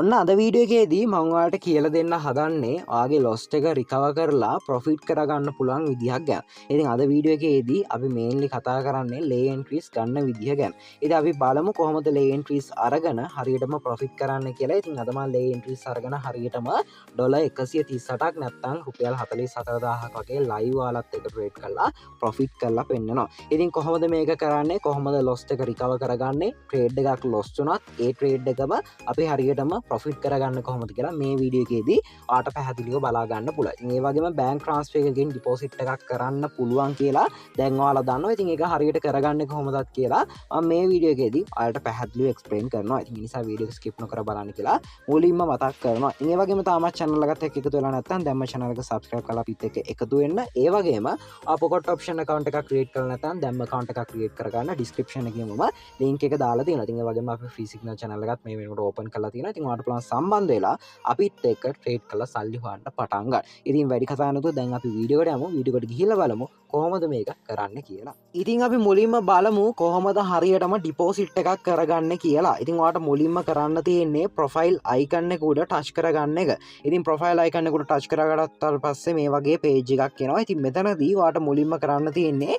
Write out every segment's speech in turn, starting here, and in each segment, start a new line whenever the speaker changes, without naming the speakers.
ඔන්න අද වීඩියෝ එකේදී මම ඔයාලට කියලා දෙන්න හදන්නේ ඔයාගේ ලොස්ට් එක රිකවර් කරලා ප්‍රොෆිට් කරගන්න පුළුවන් විදිහක් ගැන. ඉතින් අද වීඩියෝ එකේදී අපි මේන්ලි කතා කරන්නේ ලේ එන්ට්‍රීස් ගන්න විදිහ ගැන. ඉතින් අපි බලමු කොහොමද ලේ එන්ට්‍රීස් අරගෙන හරියටම ප්‍රොෆිට් කරන්න කියලා. ඉතින් අද මම ලේ එන්ට්‍රීස් අරගෙන හරියටම ඩොලර් 138ක් නැත්නම් රුපියල් 44000ක් වගේ ලයිව් වාලත් එක ට්‍රේඩ් කරලා ප්‍රොෆිට් කරලා පෙන්නනවා. ඉතින් කොහොමද මේක කරන්නේ? කොහොමද ලොස්ට් එක රිකවර් කරගන්නේ? ට්‍රේඩ් එකක් ලොස් වුණත් ඒ ට්‍රේඩ් එකම අපි හරියටම ප්‍රොෆිට් කරගන්න කොහොමද කියලා මේ වීඩියෝ එකේදී ඔයාලට පැහැදිලිව බලා ගන්න පුළුවන්. ඉතින් ඒ වගේම බැංක් ට්‍රාන්ස්ෆර් එකකින් ඩිපොසිට් එකක් කරන්න පුළුවන් කියලා දැන් ඔයාලා දන්නවා. ඉතින් ඒක හරියට කරගන්නේ කොහොමදත් කියලා මම මේ වීඩියෝ එකේදී ඔයාලට පැහැදිලිව එක්ස්ප්ලেইন කරනවා. ඉතින් ඒ නිසා වීඩියෝ එක ස්කිප් නොකර බලන්න කියලා මුලින්ම මතක් කරනවා. ඉතින් ඒ වගේම තාමත් channel එකත් එක්ක එකතු වෙලා නැත්නම් දැන්ම channel එක subscribe කරලා අපිත් එක්ක එකතු වෙන්න. ඒ වගේම පොකට් ඔප්ෂන් account එකක් create කරලා නැත්නම් දැන්ම account එකක් create කරගන්න description එකේ මම link එක දාලා තියෙනවා. ඉතින් ඒ වගේම අපි free signal channel එකත් මේ වෙනකොට open කරලා තියෙනවා. ඉතින් ඔයාලට පුළුවන් සම්බන්ධ වෙලා අපිත් එක්ක ට්‍රේඩ් කරලා සල්ලි හොයන්න පටන් ගන්න. ඉතින් වැඩි කතා නැතුව දැන් අපි වීඩියෝ එකට යමු. වීඩියෝ එකට ගිහිල්ලා බලමු කොහොමද මේක කරන්න කියලා. ඉතින් අපි මුලින්ම බලමු කොහොමද හරියටම ඩිපොසිට් එකක් කරගන්න කියලා. ඉතින් ඔයාලට මුලින්ම කරන්න තියෙන්නේ ප්‍රොෆයිල් අයිකන් එක උඩ ටච් කරගන්න එක. ඉතින් ප්‍රොෆයිල් අයිකන් එක උඩ ටච් කරගත්තාට පස්සේ මේ වගේ පේජ් එකක් එනවා. ඉතින් මෙතනදී ඔයාලට මුලින්ම කරන්න තියෙන්නේ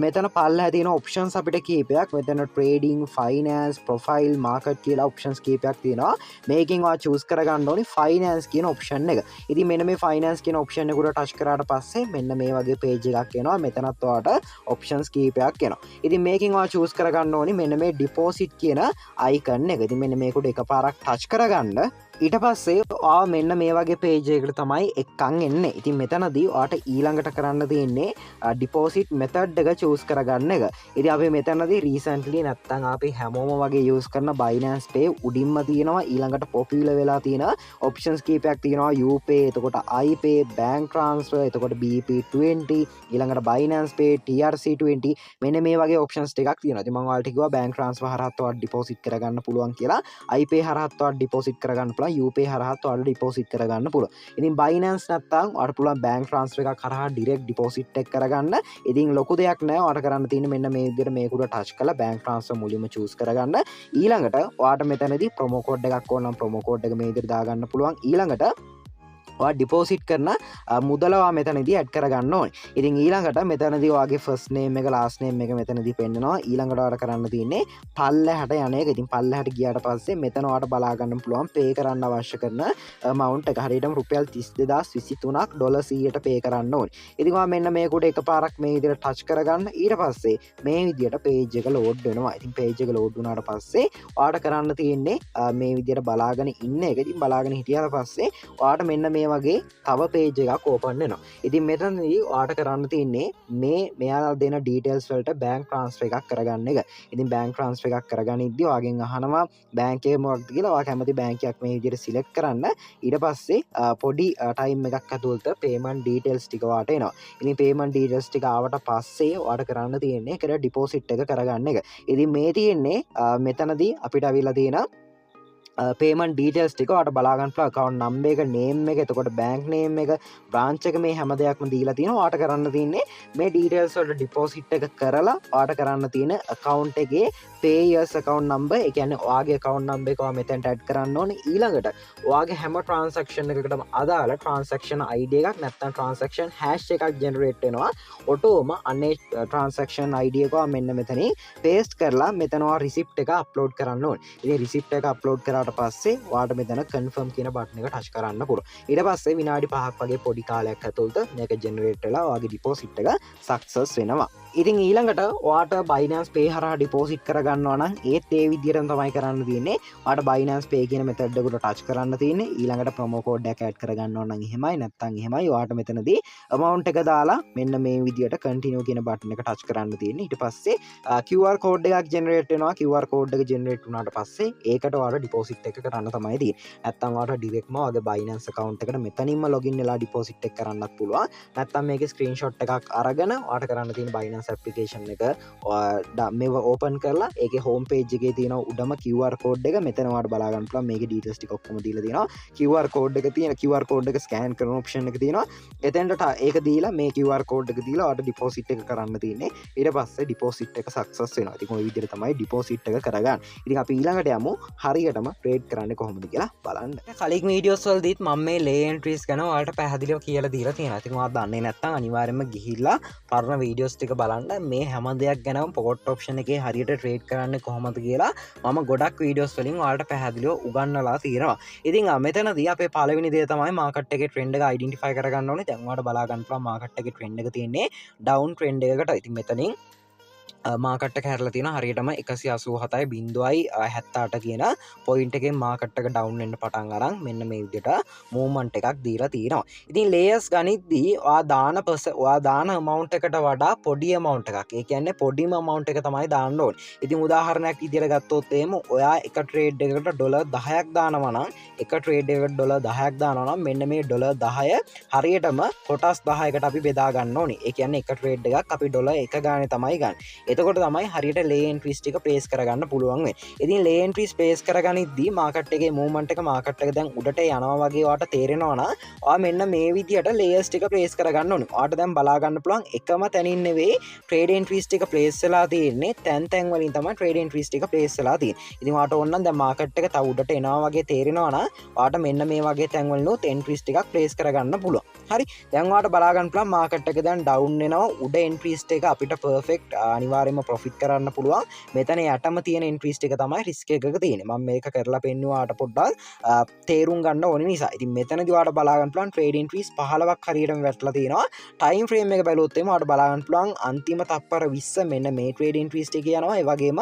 මෙතන පල්ලෙහා තියෙන ඔප්ෂන්ස් අපිට කීපයක්. මෙතන ට්‍රේඩින්, ෆයිනෑන්ස්, ප්‍රොෆයිල්, මාකට් කියලා ඔප්ෂන්ස් කීපයක් තියෙනවා. මේකෙන් ඔයා චූස් කරගන්න ඕනේ ෆයිනෑන්ස් කියන ඔප්ෂන් එක. ඉතින් මෙන්න මේ ෆයිනෑන්ස් කියන ඔප්ෂන් එක උඩ ටච් කරාට පස්සේ මෙන්න මේ වගේ පේජ් එකක් එනවා. මෙතනත් ඔයාලට ඔප්ෂන්ස් කීපයක් එනවා. ඉතින් මේකෙන් ඔයා චූස් කරගන්න ඕනේ මෙන්න මේ ඩිපොසිට් කියන අයිකන් එක. ඉතින් මෙන්න මේක උඩ එකපාරක් ටච් කරගන්න. ඊට පස්සේ ඔයා මෙන්න මේ වගේ පේජ් එකකට තමයි එක්කන් එන්නේ. ඉතින් මෙතනදී ඔයාට ඊළඟට කරන්න තියෙන්නේ ඩිපොසිට් මෙතඩ් එක චූස් කරගන්න එක. ඉතින් අපි මෙතනදී රීසන්ට්ලි නැත්තම් අපි හැමෝම වගේ යූස් කරන Binance Pay උඩින්ම තියෙනවා. ඊළඟට පොපියුලර් වෙලා තියෙන ඔප්ෂන්ස් කීපයක් තියෙනවා. UPay, එතකොට iPay, bank transfer, එතකොට BP20, ඊළඟට Binance Pay, TRC20 මෙන්න මේ වගේ ඔප්ෂන්ස් ටිකක් තියෙනවා. ඉතින් මම ඔයාලට කිව්වා bank transfer හරහත් ඔයාලට ඩිපොසිට් කරගන්න පුළුවන් කියලා. iPay හරහත් ඔයාලට ඩිපොසිට් කරගන්න පුළුවන්. UPay හරහත් ඔයාලට ඩිපොසිට් කරගන්න පුළුවන්. ඉතින් Binance නැත්තම් ඔයාලට පුළුවන් bank transfer එකක් හරහා direct deposit එක කරගන්න. ඉතින් ලොකු දෙයක් නෑ. ඔයාලට කරන්න තියෙන්නේ මෙන්න මේ විදිහට මේක උඩ touch කරලා bank transfer මුලින්ම choose කරගන්න. ඊළඟට ඔයාලට මෙතනදී promo code එකක් ඕන නම් promo code එක මේ විදිහට දාගන්න පුළුවන්. ඊළඟට ඔයා ඩිපොසිට් කරන මුදල ඔයා මෙතනදී ඇඩ් කරගන්න ඕනේ. ඉතින් ඊළඟට මෙතනදී ඔයාගේ ෆස්ට් නේම් එක ලාස්ට් නේම් එක මෙතනදී පෙන්නනවා. ඊළඟට ඔයාලට කරන්න තියෙන්නේ පල්ලෙහාට යන එක. ඉතින් පල්ලෙහාට ගියාට පස්සේ මෙතන ඔයාලට බලා ගන්න පුළුවන් පේ කරන්න අවශ්‍ය කරන amount එක. හරියටම රුපියල් 32023ක් ඩොලර් 100ට පේ කරන්න ඕනේ. ඉතින් ඔයා මෙන්න මේක උඩ එකපාරක් මේ විදිහට ටච් කරගන්න. ඊට පස්සේ මේ විදිහට පේජ් එක ලෝඩ් වෙනවා. ඉතින් පේජ් එක ලෝඩ් වුණාට පස්සේ ඔයාලට කරන්න තියෙන්නේ මේ විදිහට බලාගෙන ඉන්න එක. ඉතින් බලාගෙන හිටියාට පස්සේ ඔයාලට මෙන්න මේ වගේ තව පේජ් එකක් ඕපන් වෙනවා. ඉතින් මෙතනදී ඔයාලට කරන්න තියෙන්නේ මෙයාලා දෙන ඩීටේල්ස් වලට බැංක් ට්‍රාන්ස්ෆර් එකක් කරගන්න එක. ඉතින් බැංක් ට්‍රාන්ස්ෆර් එකක් කරගනිද්දී ඔයාගෙන් අහනවා බැංක් එකේ මොකක්ද කියලා. ඔයා කැමති බැංක් එකක් මේ විදිහට සිලෙක්ට් කරන්න. ඊට පස්සේ පොඩි ටයිම් එකක් ඇතුළත පේමන්ට් ඩීටේල්ස් ටික ඔයාලට එනවා. ඉතින් පේමන්ට් ඩීටේල්ස් ටික ආවට පස්සේ ඔයාලට කරන්න තියෙන්නේ ඒකට ඩිපොසිට් එක කරගන්න එක. ඉතින් මේ තියෙන්නේ මෙතනදී අපිට අවිලා තියෙන පේමන්ට් ඩීටේල්ස් ටික ඔයාලට බලා ගන්න පුළුවන්. account number එක, name එක, එතකොට bank name එක, branch එක මේ හැම දෙයක්ම දීලා තියෙනවා. ඔයාලට කරන්න තියෙන්නේ මේ details වලට deposit එක කරලා ඔයාලට කරන්න තියෙන account එකේ pay years account number, ඒ කියන්නේ ඔයාගේ account number එක ඔයා මෙතෙන්ට add කරන්න ඕනේ. ඊළඟට ඔයාගේ හැම transaction එකකටම අදාළ transaction ID එකක් නැත්නම් transaction hash එකක් generate වෙනවා. ඔටෝම අනේ transaction ID එක ඔයා මෙන්න මෙතනින් paste කරලා මෙතන ඔයා receipt එක upload කරන්න ඕනේ. ඉතින් receipt එක upload කරාට පස්සේ ඔයාලට මෙතන confirm කියන බටන් එක touch කරන්න පුළුවන්. ඊට පස්සේ විනාඩි 5ක් වගේ පොඩි කාලයක් ඇතුළත මේක generate වෙලා ඔයාගේ deposit එක success වෙනවා. ඉතින් ඊළඟට ඔයාට Binance Pay හරහා deposit කරගන්නවා නම් ඒත් ඒ විදිහටම තමයි කරන්න තියෙන්නේ. ඔයාට Binance Pay කියන method එක උඩ touch කරන්න තියෙන්නේ. ඊළඟට promo code එක add කරගන්නවා නම් එහෙමයි, නැත්නම් එහෙමයි. ඔයාට මෙතනදී amount එක දාලා මෙන්න මේ විදිහට continue කියන බටන් එක touch කරන්න තියෙන්නේ. ඊට පස්සේ QR code එකක් generate වෙනවා. QR code එක generate වුණාට පස්සේ ඒකට ඔයාට deposit එක කරන්න තමයි තියෙන්නේ. නැත්නම් ඔයාලට ඩිරෙක්ට්ම ඔයාගේ Binance account එකට මෙතනින්ම login වෙලා deposit එක කරන්නත් පුළුවන්. නැත්නම් මේකේ screenshot එකක් අරගෙන ඔයාලට කරන්න තියෙන Binance application එක මේව open කරලා ඒකේ home page එකේ තියෙන උඩම QR code එක මෙතන ඔයාලට බලා ගන්න පුළුවන්. මේකේ details ටික ඔක්කොම දීලා තියෙනවා. QR code එක තියෙන QR code එක scan කරන option එක තියෙනවා. එතෙන්ට ඒක දීලා මේ QR code එක දීලා ඔයාලට deposit එක කරන්න තියෙන්නේ. ඊට පස්සේ deposit එක success වෙනවා. ඉතින් ওই විදිහට තමයි deposit එක කරගන්න. ඉතින් අපි ඊළඟට යමු හරියටම ට්‍රේඩ් කරන්න කොහොමද කියලා බලන්න. කලින් වීඩියෝස් වලදීත් මම මේ ලේ එන්ට්‍රීස් ගැන ඔයාලට පැහැදිලිව කියලා දීලා තියෙනවා. ඉතින් ඔයා දන්නේ නැත්නම් අනිවාර්යයෙන්ම ගිහිල්ලා පරණ වීඩියෝස් ටික බලන්න. මේ හැම දෙයක් ගැනම පොට් ඔප්ෂන් එකේ හරියට ට්‍රේඩ් කරන්න කොහොමද කියලා මම ගොඩක් වීඩියෝස් වලින් ඔයාලට පැහැදිලිව උගන්වලා තියෙනවා. ඉතින් මෙතනදී අපේ පළවෙනි දේ තමයි මාකට් එකේ ට්‍රෙන්ඩ් එක අයිඩෙන්ටිෆයි කරගන්න ඕනේ. දැන් ඔයාලට බලා ගන්න පුළුවන් මාකට් එකේ ට්‍රෙන්ඩ් එක තියෙන්නේ ඩවුන් ට්‍රෙන්ඩ් එකකට. ඉතින් මෙතනින් මාකට්ට කැරලා තියෙන හරියටම 187.78 කියන පොයින්ට් එකෙන් මාකට් එක ඩවුන් වෙන්න පටන් අරන් මෙන්න මේ විදිහට මූව්මන්ට් එකක් දීලා තියෙනවා. ඉතින් ලේයර්ස් ගනිද්දී ඔයා දාන amount එකට වඩා පොඩි amount එකක්. ඒ කියන්නේ පොඩිම amount එක තමයි දාන්න ඕනේ. ඉතින් උදාහරණයක් විදිහට ගත්තොත් එහෙම ඔයා එක ට්‍රේඩ් එකකට ඩොලර් 10ක් දානවා නම් එක ට්‍රේඩ් එකකට ඩොලර් 10ක් දානවා නම් මෙන්න මේ ඩොලර් 10 හරියටම කොටස් 10කට අපි බෙදා ගන්න ඕනේ. ඒ කියන්නේ එක ට්‍රේඩ් එකක් අපි ඩොලර් 1 ගානේ තමයි ගන්න. එතකොට තමයි හරියට ලේ එන්ට්‍රීස් ටික ප්ලේස් කරගන්න පුළුවන් වෙන්නේ. ඉතින් ලේ එන්ට්‍රීස් ප්ලේස් කරගනිද්දී මාකට් එකේ මූව්මන්ට් එක මාකට් එක දැන් උඩට යනවා වගේ ඔයාට තේරෙනවා නම් ඔයා මෙන්න මේ විදිහට ලේයර්ස් ටික ප්ලේස් කරගන්න ඕනේ. ඔයාට දැන් බලා ගන්න පුළුවන් එකම තැනින් නෙවෙයි ට්‍රේඩ් එන්ට්‍රීස් ටික ප්ලේස් වෙලා තියෙන්නේ. තැන් වලින් තමයි ට්‍රේඩ් එන්ට්‍රීස් ටික ප්ලේස් වෙලා තියෙන්නේ. ඉතින් ඔයාට ඕනනම් දැන් මාකට් එක තව උඩට එනවා වගේ තේරෙනවා නම් ඔයාට මෙන්න මේ වගේ තැන් වලිනුත් එන්ට්‍රීස් ටිකක් ප්ලේස් කරගන්න පුළුවන්. හරි. දැන් ඔයාට බලා ගන්න පුළුවන් මාකට් එක දැන් ඩවුන් වෙනවා. උඩ එන්ට්‍රීස් ටික අපිට පර්ෆෙක්ට් අනිවාර්යයෙන්ම ප්‍රොෆිට් කරන්න පුළුවන්. මෙතන යටම තියෙන එන්ට්‍රීස් ටික තමයි රිස්ක් එකක තියෙන්නේ. මම මේක කරලා පෙන්නුවාට පොඩ්ඩක් තේරුම් ගන්න ඕන නිසා. ඉතින් මෙතනදී ඔයාලට බලා ගන්න පුළුවන් ට්‍රේඩ් එන්ට්‍රීස් 15ක් හරියටම වැටලා තියෙනවා. ටයිම් ෆ්‍රේම් එක බැලුවොත් එimhe ඔයාලට බලා ගන්න පුළුවන් අන්තිම තප්පර 20 මෙන්න මේ ට්‍රේඩ් එන්ට්‍රීස් ටික යනවා. ඒ වගේම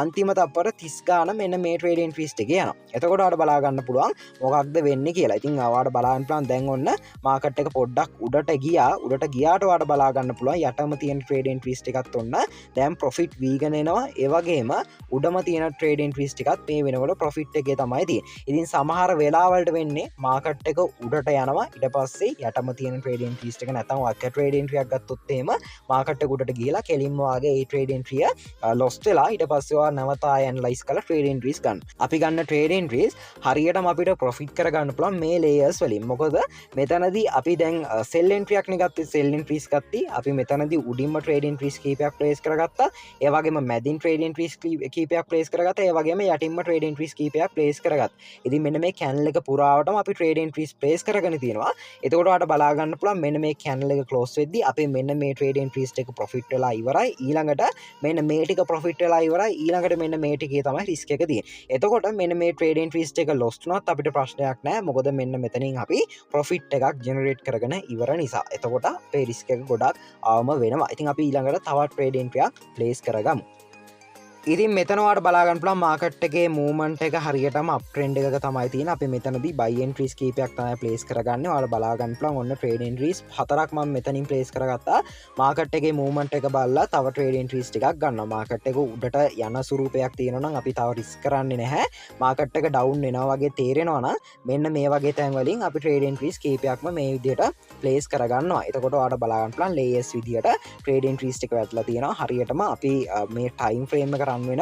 අන්තිම තප්පර 30 ගාන මෙන්න මේ ට්‍රේඩ් එන්ට්‍රීස් ටික යනවා. එතකොට ඔයාලට බලා ගන්න පුළුවන් මොකක්ද වෙන්නේ කියලා. ඉතින් ඔයාලට බලා ගන්න පුළුවන් දැන් ඔන්න මාකට් එක පොඩ්ඩක් උඩට ගියාට ඔයාලට බලා ගන්න පුළුවන් යටම තියෙන ට්‍රේඩ් එන්ට්‍රීස් ටිකත් ඔන්න දැන් ප්‍රොෆිට් වීගෙන එනවා. ඒ වගේම උඩම තියෙන ට්‍රේඩ් එන්ට්‍රීස් ටිකත් මේ වෙනකොට ප්‍රොෆිට් එකේ තමයි තියෙන්නේ. ඉතින් සමහර වෙලාවලට වෙන්නේ මාකට් එක උඩට යනවා ඊට පස්සේ යටම තියෙන ට්‍රේඩ් එන්ට්‍රීස් ටික නැත්නම් ඔක්ක ට්‍රේඩ් එන්ට්‍රියක් ගත්තොත් එහෙම මාකට් එක උඩට ගිහලා කෙලින්ම වාගේ ඒ ට්‍රේඩ් එන්ට්‍රිය ලොස්ට් වෙලා ඊට පස්සේ ඔයා නැවත ආය ඇනලයිස් කරලා ට්‍රේඩ් එන්ට්‍රීස් ගන්න. අපි ගන්න ට්‍රේඩ් එන්ට්‍රීස් හරියටම අපිට ප්‍රොෆිට් කරගන්න පුළුවන් මේ ලේයර්ස් වලින්. මොකද මෙතනදී අපි දැන් සෙල් එන්ට්‍රියක් නේ ගත්තේ සෙල් එන්ට්‍රීස් ගත්තී. අපි මෙතනදී උඩින්ම ට්‍රේඩ් එන්ට්‍රීස් කීපයක් ප්ලේස් කරගත්තා. ඒ වගේම මැදින් ට්‍රේඩ් එන්ට්‍රීස් කීපයක් ප්ලේස් කරගත්තා. ඒ වගේම යටින්ම ට්‍රේඩ් එන්ට්‍රීස් කීපයක් ප්ලේස් කරගත්තා. ඉතින් මෙන්න මේ කැන්ඩල් එක පුරාවටම අපි ට්‍රේඩ් එන්ට්‍රීස් ප්ලේස් කරගෙන තියෙනවා. එතකොට ඔයාලට බලා ගන්න පුළුවන් මෙන්න මේ කැන්ඩල් එක ක්ලෝස් වෙද්දී අපි මෙන්න මේ ට්‍රේඩ් එන්ට්‍රීස් ටික ප්‍රොෆිට් වෙලා ඉවරයි. ඊළඟට මෙන්න මේ ටික ප්‍රොෆිට් වෙලා ඉවරයි. ඊළඟට මෙන්න මේ ටිකේ තමයි රිස්ක් එක තියෙන්නේ. එතකොට මෙන්න මේ ට්‍රේඩ් එන්ට්‍රීස් ටික ලොස්ට් වුණත් අපිට ප්‍රශ්නයක් නැහැ. මොකද මෙන්න මෙතනින් අපි ප්‍රොෆිට් එකක් ජෙනරේට් කරගෙන ඉවර නිසා. එතකොට අපේ රිස්ක් එක ගොඩක් අවම වෙනවා. ඉතින් අපි ඊළඟට තවත් ට්‍රේඩ් එන්ට්‍රියක් ප්ලේස් කරගමු. ඉතින් මෙතනවාට බලාගන්න පුළුවන් මාකට් එකේ මූව්මන්ට් එක හරියටම අප් ට්‍රෙන්ඩ් එකක තමයි තියෙන්නේ. අපි මෙතනදී බයි එන්ට්‍රීස් කීපයක් තමයි ප්ලේස් කරගන්නේ. ඔයාලා බලා ගන්න පුළුවන් ඔන්න ට්‍රේඩ් එන්ට්‍රීස් 4ක් මම මෙතනින් ප්ලේස් කරගත්තා. මාකට් එකේ මූව්මන්ට් එක බලලා තව ට්‍රේඩ් එන්ට්‍රීස් ටිකක් ගන්නවා. මාකට් එක උඩට යන ස්වරූපයක් තියෙනවා නම් අපි තව රිස්ක් කරන්නේ නැහැ. මාකට් එක ඩවුන් වෙනවා වගේ තේරෙනවා නම් මෙන්න මේ වගේ තැන් වලින් අපි ට්‍රේඩ් එන්ට්‍රීස් කීපයක්ම මේ විදිහට ප්ලේස් කරගන්නවා. එතකොට ඔයාලා බලා ගන්න පුළුවන් ලේයර්ස් විදිහට ට්‍රේඩ් එන්ට්‍රීස් ටික වැටලා තියෙනවා. හරියටම අපි මේ ටයිම් ෆ්‍රේම් එක රන් වෙන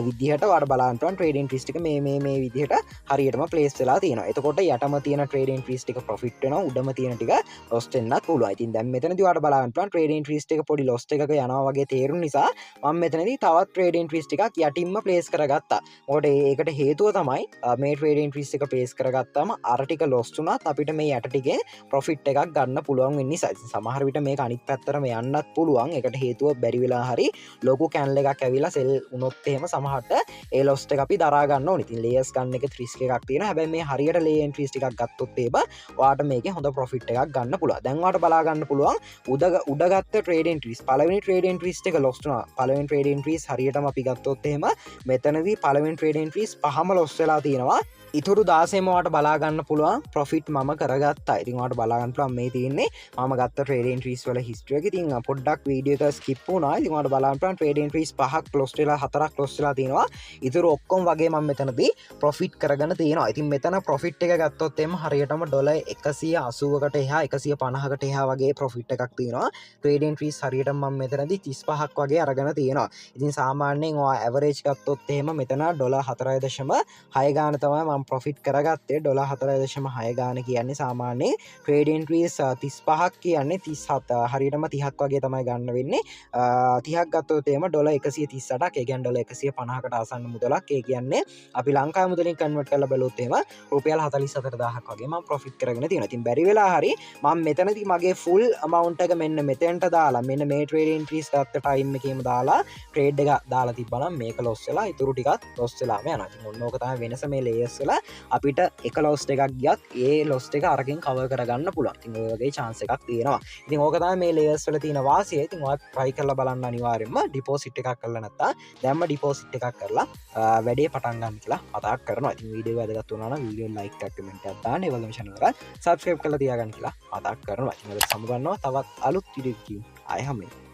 විදිහට ඔයාලට බලන්න පුළුවන් ට්‍රේඩ් එන්ට්‍රීස් ටික මේ විදිහට හරියටම ප්ලේස් වෙලා තියෙනවා. එතකොට යටම තියෙන ට්‍රේඩ් එන්ට්‍රීස් ටික ප්‍රොෆිට් වෙනවා. උඩම තියෙන ටික ලොස්ට් වෙන්නත් පුළුවන්. ඉතින් දැන් මෙතනදී ඔයාලට බලන්න පුළුවන් ට්‍රේඩ් එන්ට්‍රීස් ටික පොඩි ලොස්ට් එකක යනවා වගේ තේරුම් නිසා මම මෙතනදී තවත් ට්‍රේඩ් එන්ට්‍රීස් ටිකක් යටින්ම ප්ලේස් කරගත්තා. මොකද ඒකට හේතුව තමයි මේ ට්‍රේඩ් එන්ට්‍රීස් එක ප්ලේස් කරගත්තාම අර ටික ලොස්ට් වුණත් අපිට මේ යට ටිකේ ප්‍රොෆිට් එකක් ගන්න පුළුවන් වෙන නිසා. ඉතින් සමහර විට මේක අනිත් පැත්තටම යන්නත් පුළුවන්. ඒකට හේතුව බැරි වෙලා හරි ලොකු කැන්ඩල් එකක් ඇවිල්ලා සෙල් වුණොත් එහෙම සමහරට ඒ ලොස්ට් එක අපි දරා ගන්න ඕනේ. ඉතින් ලේයර්ස් ගන්න එකේ රිස්ක් එකක් තියෙනවා. හැබැයි මේ හරියට ලේ එන්ට්‍රීස් ටිකක් ගත්තොත් එහෙම ඔයාට මේකේ හොඳ ප්‍රොෆිට් එකක් ගන්න පුළුවන්. දැන් ඔයාට බලා ගන්න පුළුවන් උඩ ගත්ත ට්‍රේඩ් එන්ට්‍රීස් පළවෙනි ට්‍රේඩ් එන්ට්‍රීස් එක ලොස්ට් වුණා. පළවෙනි ට්‍රේඩ් එන්ට්‍රීස් හරියටම අපි ගත්තොත් එහෙම මෙතනදී පළවෙනි ට්‍රේඩ් එන්ට්‍රීස් පහම ලොස් වෙලා තියෙනවා. ඉතුරු 16ම ඔයාට බලා ගන්න පුළුවන් ප්‍රොෆිට් මම කරගත්තා. ඉතින් ඔයාට බලා ගන්න පුළුවන් මේ තියෙන්නේ මම ගත්ත ට්‍රේඩ් එන්ට්‍රීස් වල හිස්ටරි එක. ඉතින් පොඩ්ඩක් වීඩියෝ එක ස්කිප් වුණා. ඉතින් ඔයාට බලා ගන්න පුළුවන් ට්‍රේඩ් එන්ට්‍රීස් 5ක් ක්ලොස් වෙලා 4ක් ක්ලොස් වෙලා තියෙනවා. ඉතුරු ඔක්කොම වගේ මම මෙතනදී ප්‍රොෆිට් කරගෙන තියෙනවා. ඉතින් මෙතන ප්‍රොෆිට් එක ගත්තොත් එම්ම හරියටම ඩොලර් 180කට එහා 150කට එහා වගේ ප්‍රොෆිට් එකක් තියෙනවා. ට්‍රේඩ් එන්ට්‍රීස් හරියටම මම මෙතනදී 35ක් වගේ අරගෙන තියෙනවා. ඉතින් සාමාන්‍යයෙන් ඔයා ඇවරේජ් ගත්තොත් එහෙම මෙතන ඩොලර් 4.6 ගාන තමයි මම මම ප්‍රොෆිට් කරගත්තේ $4.6 ගාන කියන්නේ සාමාන්‍ය ට්‍රේඩ් එන්ට්‍රීස් 35ක් කියන්නේ 37 හරියටම 30ක් වගේ තමයි ගන්න වෙන්නේ 30ක් ගත්තොත් එම $138ක් ඒ කියන්නේ $150කට ආසන්න මුදලක් ඒ කියන්නේ අපි ලංකාවේ මුදලින් කන්වර්ට් කරලා බලුවොත් එහෙම රුපියල් 44000ක් වගේ මම ප්‍රොෆිට් කරගෙන තියෙනවා. ඉතින් බැරි වෙලා හරි මම මෙතනදී මගේ ෆුල් amount එක මෙන්න මෙතෙන්ට දාලා මෙන්න මේ ට්‍රේඩ් එන්ට්‍රීස් ගත්ත ටයිම් එකේම දාලා ට්‍රේඩ් එක දාලා තිබ්බනම් මේක ලොස් වෙලා ඉතුරු ටිකත් ලොස් වෙලාම යනවා. ඉතින් ඔන්න ඕක තමයි වෙනස මේ ලේයර්ස් වල අපිට එක ලොස් එකක් ගියත් ඒ ලොස් එක අරකින් කවර් කරගන්න පුළුවන්. ඉතින් ඔය වගේ chance එකක් තියෙනවා. ඉතින් ඕක තමයි මේ ලේයර්ස් වල තියෙන වාසිය. ඉතින් ඔයත් try කරලා බලන්න අනිවාර්යෙන්ම ඩිපොසිට් එකක් කරලා නැත්නම් දැම්ම ඩිපොසිට් එකක් කරලා වැඩේ පටන් ගන්න කියලා මතක් කරනවා. ඉතින් වීඩියෝ වැදගත් වුණා නම් වීඩියෝ ලයික් එකක් කමෙන්ට් එකක් දාන්න. ඒ වගේම channel එක subscribe කරලා තියාගන්න කියලා මතක් කරනවා. ඉතින් අද සමුගන්නවා තවත් අලුත් වීඩියෝ එකකින් ආයෙ හම්බෙමු.